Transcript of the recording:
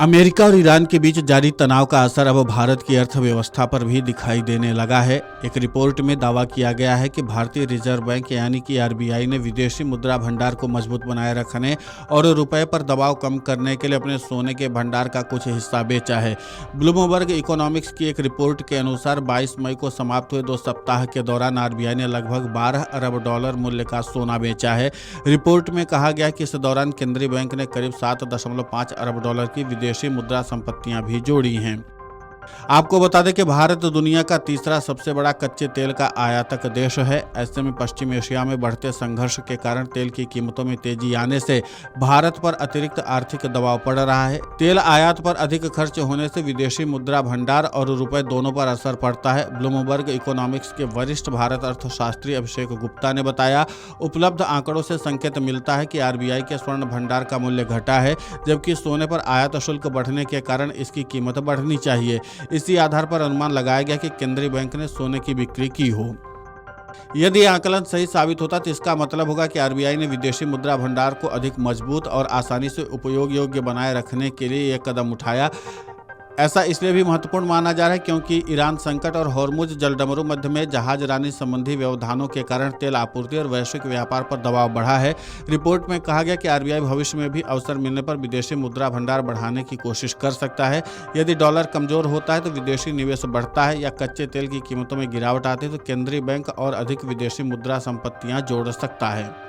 America और Iran के बीच जारी तनाव का असर अब भारत की अर्थव्यवस्था पर भी दिखाई देने लगा है। एक रिपोर्ट में दावा किया गया है कि भारतीय रिजर्व बैंक यानी कि आरबीआई ने विदेशी मुद्रा भंडार को मजबूत बनाए रखने और रुपए पर दबाव कम करने के लिए अपने सोने के भंडार का कुछ हिस्सा बेचा है। ब्लूमबर्ग इकोनॉमिक्स की एक रिपोर्ट के अनुसार 22 मई को समाप्त हुए 2 सप्ताह के दौरान आरबीआई ने लगभग $12 अरब मूल्य का सोना बेचा है। रिपोर्ट में कहा गया कि इस दौरान केंद्रीय बैंक ने करीब $7.5 अरब की विदेशी मुद्रा संपत्तियां भी जोड़ी हैं। आपको बता दें कि भारत दुनिया का तीसरा सबसे बड़ा कच्चे तेल का आयातक देश है। ऐसे में पश्चिम एशिया में बढ़ते संघर्ष के कारण तेल की कीमतों में तेजी आने से भारत पर अतिरिक्त आर्थिक दबाव पड़ रहा है। तेल आयात पर अधिक खर्च होने से विदेशी मुद्रा भंडार और रुपए दोनों पर असर पड़ता है। ब्लूमबर्ग इकोनॉमिक्स के वरिष्ठ भारत अर्थशास्त्री अभिषेक गुप्ता ने बताया, उपलब्ध आंकड़ों से संकेत मिलता है कि आरबीआई के स्वर्ण भंडार का मूल्य घटा है, जबकि सोने पर आयात शुल्क बढ़ने के कारण इसकी कीमत बढ़नी चाहिए। इसी आधार पर अनुमान लगाया गया कि केंद्रीय बैंक ने सोने की बिक्री की हो। यदि आकलन सही साबित होता तो इसका मतलब होगा कि आरबीआई ने विदेशी मुद्रा भंडार को अधिक मजबूत और आसानी से उपयोग योग्य बनाए रखने के लिए यह कदम उठाया। ऐसा इसलिए भी महत्वपूर्ण माना जा रहा है क्योंकि ईरान संकट और हॉर्मुज जलडमरू मध्य में जहाजरानी संबंधी व्यवधानों के कारण तेल आपूर्ति और वैश्विक व्यापार पर दबाव बढ़ा है। रिपोर्ट में कहा गया कि आरबीआई भविष्य में भी अवसर मिलने पर विदेशी मुद्रा भंडार बढ़ाने की कोशिश कर सकता है। यदि डॉलर कमजोर होता है तो विदेशी निवेश बढ़ता है या कच्चे तेल की कीमतों में गिरावट आती है तो केंद्रीय बैंक और अधिक विदेशी मुद्रा संपत्तियां जोड़ सकता है।